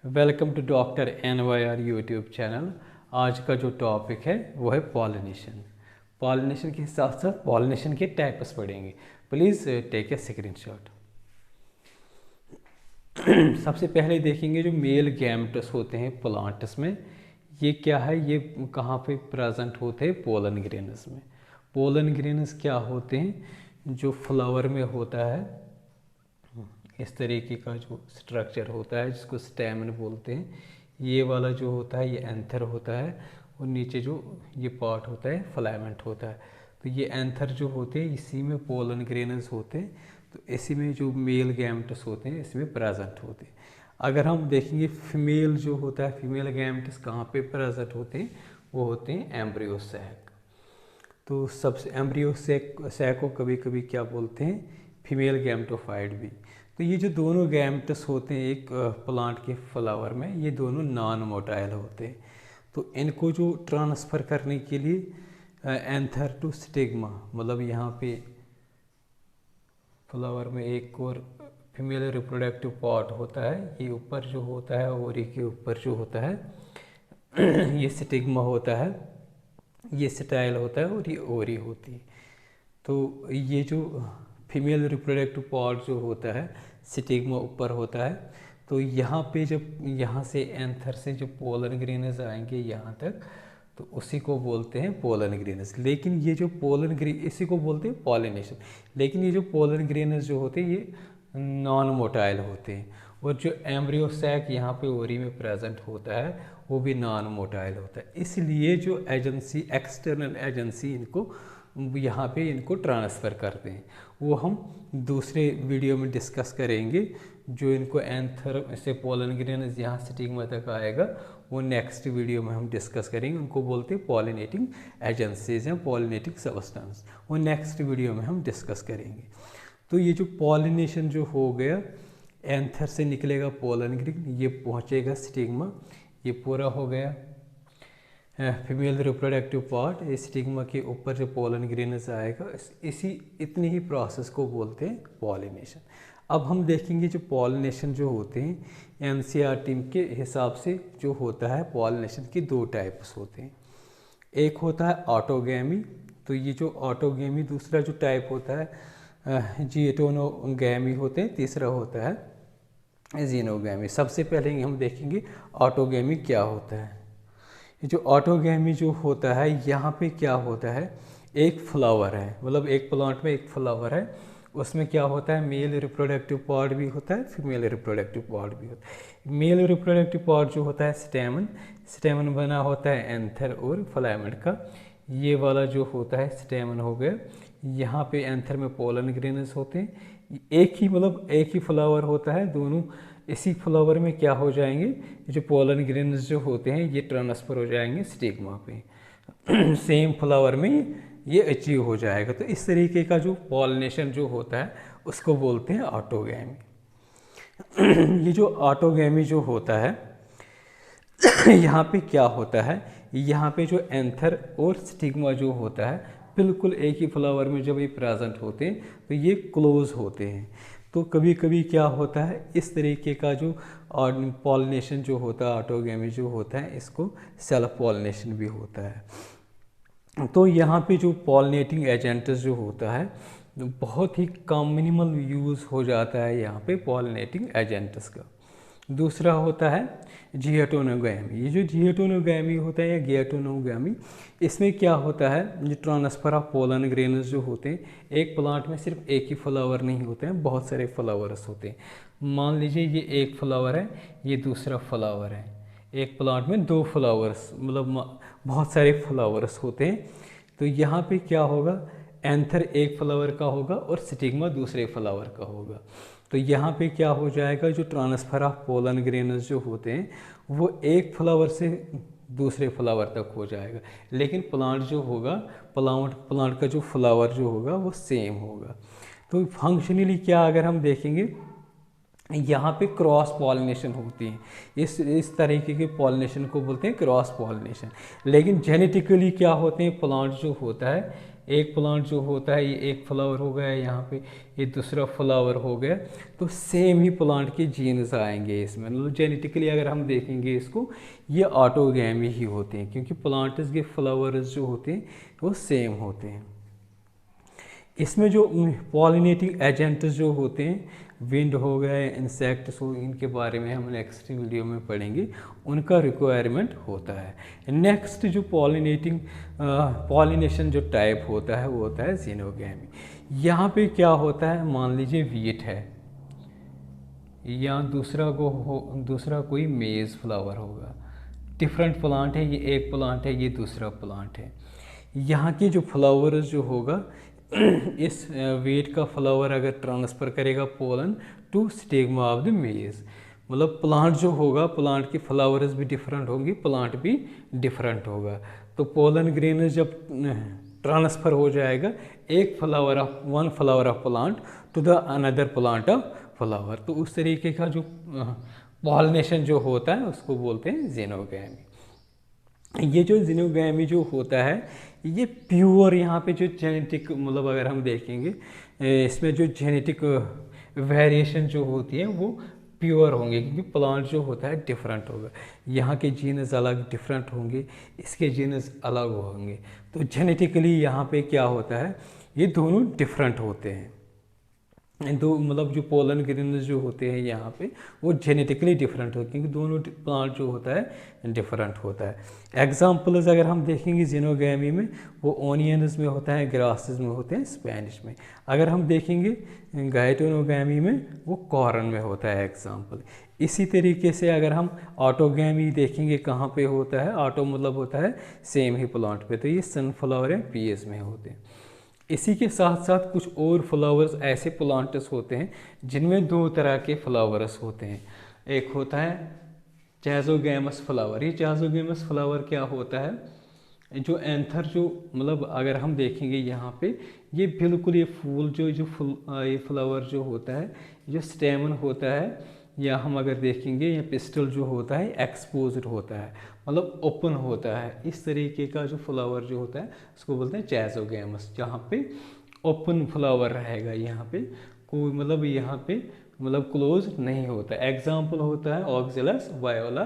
Welcome to doctor NYR YouTube channel. आज का जो टॉपिक है वो है पॉलिनेशन। पॉलिनेशन के साथ साथ पॉलिनेशन के टाइप्स पढ़ेंगे। Please take a screenshot. सबसे पहले देखेंगे जो मेल गैमेट्स होते हैं प्लांट्स में, ये क्या है, ये कहाँ पे प्रेजेंट होते हैं? पोलन ग्रेन्स में। पोलन ग्रेन्स क्या होते हैं? जो फ्लावर में होता है इस तरीके का जो स्ट्रक्चर होता है जिसको स्टेमन बोलते हैं। ये वाला जो होता है ये एंथर होता है और नीचे जो ये पार्ट होता है फिलामेंट होता है। तो ये एंथर जो होते हैं इसी में पोलन ग्रेन्स होते हैं। तो इसी में जो मेल गैमेट्स होते हैं इसमें प्रेजेंट होते हैं। अगर हम देखेंगे फीमेल जो होता है, फीमेल गैमेट्स कहाँ पे प्रेजेंट होते हैं? वो होते हैं एम्ब्रियो सैक। तो सबसे एम्ब्रियो सैक को कभी कभी क्या बोलते हैं? फीमेल गैमेटोफाइट भी। तो ये जो दोनों गैमेट्स होते हैं एक प्लांट के फ्लावर में, ये दोनों नॉन मोटाइल होते हैं। तो इनको जो ट्रांसफ़र करने के लिए एंथर टू स्टिग्मा, मतलब यहाँ पे फ्लावर में एक और फीमेल रिप्रोडक्टिव पार्ट होता है, ये ऊपर जो होता है ओरी के ऊपर जो होता है ये स्टिग्मा होता है, ये स्टाइल होता है और ये ओरी होती है। तो ये जो फीमेल रिप्रोडक्टिव पार्ट जो होता है स्टिग्मा ऊपर होता है। तो यहाँ पे जब यहाँ से एंथर से जो पोलन ग्रेन्स आएंगे यहाँ तक, तो उसी को बोलते हैं पोलन ग्रेन्स। लेकिन ये जो पोलन ग्रेन इसी को बोलते हैं पॉलिनेशन। लेकिन ये जो पोलन ग्रेन्स जो होते हैं ये नॉन मोटाइल होते हैं। और जो एम्ब्रियो सैक यहाँ पे ओरी में प्रेजेंट होता है वो भी नॉन मोटाइल होता है। इसलिए जो एजेंसी, एक्सटर्नल एजेंसी इनको यहाँ पे इनको ट्रांसफ़र करते हैं, वो हम दूसरे वीडियो में डिस्कस करेंगे। जो इनको एंथर से पोलन ग्रेन्स यहाँ स्टिग्मा तक आएगा वो नेक्स्ट वीडियो में हम डिस्कस करेंगे। उनको बोलते हैं पॉलिनेटिंग एजेंसीज या पॉलिनेटिंग सब्सटेंस, वो नेक्स्ट वीडियो में हम डिस्कस करेंगे। तो ये जो पॉलिनेशन जो हो गया, एंथर से निकलेगा पोलन ग्रेन, ये पहुँचेगा स्टिग्मा, ये पूरा हो गया। फीमेल रिप्रोडक्टिव पार्ट स्टिग्मा के ऊपर जो पोलन ग्रेन्स आएगा, इतनी ही प्रोसेस को बोलते हैं पॉलिनेशन। अब हम देखेंगे जो पॉलिनेशन जो होते हैं NCERT के हिसाब से जो होता है, पॉलिनेशन की दो टाइप्स होते हैं। एक होता है ऑटोगैमी। तो ये जो ऑटोगैमी, दूसरा जो टाइप होता है जिएटोनोगैमी होते हैं, तीसरा होता है जीनोगैमी। सबसे पहले हम देखेंगे ऑटोगैमी क्या होता है। ये जो ऑटोगैमी जो होता है यहाँ पे क्या होता है, एक फ्लावर है, मतलब एक प्लांट में एक फ्लावर है, उसमें क्या होता है मेल रिप्रोडक्टिव पार्ट भी होता है, फीमेल रिप्रोडक्टिव पार्ट भी होता है। मेल रिप्रोडक्टिव पार्ट जो होता है स्टेमन, स्टेमन बना होता है एंथर और फिलामेंट का। ये वाला जो होता है स्टेमन हो गया। यहाँ पे एंथर में पोलन ग्रेन्स होते हैं। एक ही मतलब एक ही फ्लावर होता है, दोनों इसी फ्लावर में क्या हो जाएंगे, जो पोलन ग्रेन्स जो होते हैं ये ट्रांसफ़र हो जाएंगे स्टिग्मा पे सेम फ्लावर में ये अचीव हो जाएगा। तो इस तरीके का जो पॉलिनेशन जो होता है उसको बोलते हैं ऑटोगैमी। ये जो ऑटोगैमी जो होता है यहाँ पे क्या होता है, यहाँ पे जो एंथर और स्टिग्मा जो होता है बिल्कुल एक ही फ्लावर में जब ये प्रेजेंट होते हैं तो ये क्लोज होते हैं। तो कभी कभी क्या होता है इस तरीके का जो पॉलिनेशन जो होता है, ऑटोगैमी जो होता है, इसको सेल्फ पॉलिनेशन भी होता है। तो यहाँ पे जो पॉलिनेटिंग एजेंट्स जो होता है बहुत ही कम, मिनिमल यूज़ हो जाता है यहाँ पे पॉलिनेटिंग एजेंट्स का। दूसरा होता है जिएटोनोगैमी। ये जो जिएटोनोगैमी होता है या गिएटोनोगैमी, इसमें क्या होता है, जो ट्रांसफ़र ऑफ पोलन ग्रेन्स जो होते हैं, एक प्लांट में सिर्फ एक ही फ्लावर नहीं होते हैं, बहुत सारे फ्लावर्स होते हैं। मान लीजिए ये एक फ्लावर है, ये दूसरा फ्लावर है, एक प्लांट में दो फ्लावर्स, मतलब बहुत सारे फ्लावर्स होते हैं। तो यहाँ पे क्या होगा, एंथर एक फ्लावर का होगा और स्टिग्मा दूसरे फ्लावर का होगा। तो यहाँ पे क्या हो जाएगा, जो ट्रांसफ़र ऑफ पोलन ग्रेन्स जो होते हैं वो एक फ्लावर से दूसरे फ्लावर तक हो जाएगा। लेकिन प्लांट जो होगा, प्लांट का जो फ्लावर जो होगा वो सेम होगा। तो फंक्शनली क्या अगर हम देखेंगे, यहाँ पे क्रॉस पॉलिनेशन होती है। इस तरीके के पॉलिनेशन को बोलते हैं क्रॉस पॉलिनेशन। लेकिन जेनेटिकली क्या होते हैं, प्लांट जो होता है एक प्लांट जो होता है ये एक फ्लावर हो गया, यहाँ पे ये दूसरा फ्लावर हो गया, तो सेम ही प्लांट के जीन्स आएंगे इसमें। मतलब जेनेटिकली अगर हम देखेंगे इसको, ये ऑटोगैमी ही होते हैं, क्योंकि प्लांट्स के फ्लावर्स जो होते हैं वो सेम होते हैं। इसमें जो पॉलिनेटिंग एजेंट्स जो होते हैं, विंड हो गए, इंसेक्ट्स हो, इनके बारे में हम नेक्स्ट वीडियो में पढ़ेंगे, उनका रिक्वायरमेंट होता है। नेक्स्ट जो पॉलिनेशन जो टाइप होता है वो होता है ज़ीनोगैमी। यहाँ पे क्या होता है, मान लीजिए वीट है, या दूसरा कोई मेज़ फ्लावर होगा, डिफरेंट प्लांट है, ये एक प्लांट है, ये दूसरा प्लांट है। यहाँ के जो फ्लावर्स जो होगा, इस वेट का फ्लावर अगर ट्रांसफ़र करेगा pollen to stigma of the maze, मतलब प्लांट जो होगा, प्लांट के फ्लावर्स भी डिफरेंट होंगे, प्लांट भी डिफरेंट होगा। तो पोलन ग्रेन जब ट्रांसफ़र हो जाएगा one flower of plant to the another plant of flower, तो उस तरीके का जो पॉलिनेशन जो होता है उसको बोलते हैं ज़ीनोगैमी। ये जो ज़ीनोगैमी जो होता है ये प्योर, यहाँ पे जो जेनेटिक मतलब अगर हम देखेंगे इसमें जो जेनेटिक वेरिएशन जो होती है वो प्योर होंगे, क्योंकि प्लांट जो होता है डिफरेंट होगा, यहाँ के जीनस अलग डिफरेंट होंगे, इसके जीनस अलग होंगे। तो जेनेटिकली यहाँ पे क्या होता है, ये दोनों डिफरेंट होते हैं। दो मतलब जो पोलन ग्रेन्स जो होते हैं यहाँ पे वो जेनेटिकली डिफरेंट होते हैं, क्योंकि दोनों प्लांट जो होता है डिफरेंट होता है। एग्जांपल्स अगर हम देखेंगे ज़ीनोगैमी में, वो ओनियंस में होता है, ग्रासेस में होते हैं, स्पेनिश में। अगर हम देखेंगे गाइटोनोगैमी में, वो कॉर्न में होता है एग्जाम्पल। इसी तरीके से अगर हम ऑटोगैमी देखेंगे, कहाँ पे होता है, ऑटो मतलब होता है सेम ही प्लांट पे, तो ये सनफ्लावर एंड पीएस में होते हैं। इसी के साथ साथ कुछ और फ्लावर्स ऐसे प्लांट्स होते हैं जिनमें दो तरह के फ्लावर्स होते हैं। एक होता है चैजोगैमस फ्लावर। ये चैजोगैमस फ्लावर क्या होता है, जो एंथर जो मतलब अगर हम देखेंगे यहाँ पे, ये बिल्कुल ये फूल ये फ्लावर जो होता है, जो स्टेमन होता है, या हम अगर देखेंगे ये पिस्टल जो होता है एक्सपोज्ड होता है, मतलब ओपन होता है। इस तरीके का जो फ्लावर जो होता है उसको बोलते हैं चैजोगैमस, जहाँ पे ओपन फ्लावर रहेगा, यहाँ पे कोई मतलब यहाँ पे मतलब क्लोज नहीं होता। एग्जाम्पल होता है ऑक्जेलस वायोला।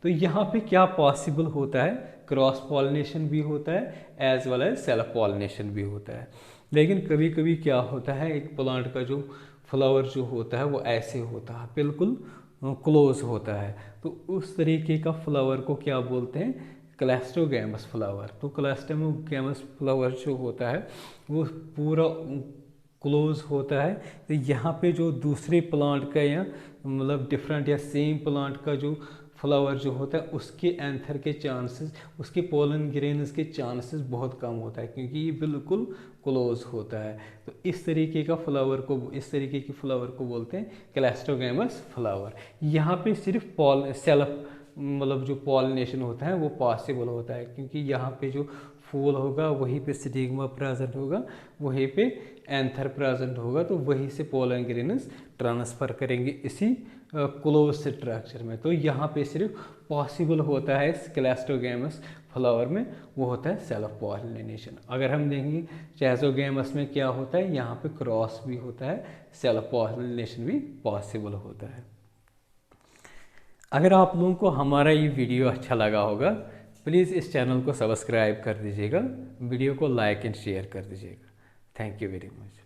तो यहाँ पे क्या पॉसिबल होता है, क्रॉस पॉलिनेशन भी होता है as well as self pollination भी होता है। लेकिन कभी कभी क्या होता है, एक प्लांट का जो फ्लावर जो होता है वो ऐसे होता है, बिल्कुल क्लोज होता है, तो उस तरीके का फ्लावर को क्या बोलते हैं, क्लैस्टोगैमस फ्लावर। तो क्लैस्टोगैमस फ्लावर जो होता है वो पूरा क्लोज होता है। तो यहाँ पे जो दूसरे प्लांट का या मतलब डिफरेंट या सेम प्लांट का जो फ्लावर जो होता है उसके एंथर के चांसेस, उसके पोलन ग्रेन्स के चांसेस बहुत कम होता है, क्योंकि ये बिल्कुल क्लोज होता है। तो इस तरीके के फ्लावर को बोलते हैं क्लैस्टोगैमस फ्लावर। यहाँ पे सिर्फ सेल्फ मतलब जो पॉलिनेशन होता है वो पॉसिबल होता है, क्योंकि यहाँ पे जो फूल होगा वहीं पे स्टिग्मा प्रेजेंट होगा, वहीं पे एंथर प्रेजेंट होगा, तो वहीं से पोलन ग्रेन्स ट्रांसफ़र करेंगे इसी क्लोज स्ट्रक्चर में। तो यहाँ पे सिर्फ पॉसिबल होता है इस क्लैस्टोगैमस फ्लावर में, वो होता है सेल्फ पॉलिनेशन। अगर हम देखेंगे चैजोगैमस में क्या होता है, यहाँ पे क्रॉस भी होता है, सेल्फ पॉलिनेशन भी पॉसिबल होता है। अगर आप लोगों को हमारा ये वीडियो अच्छा लगा होगा, प्लीज़ इस चैनल को सब्सक्राइब कर दीजिएगा, वीडियो को लाइक एंड शेयर कर दीजिएगा। Thank you very much.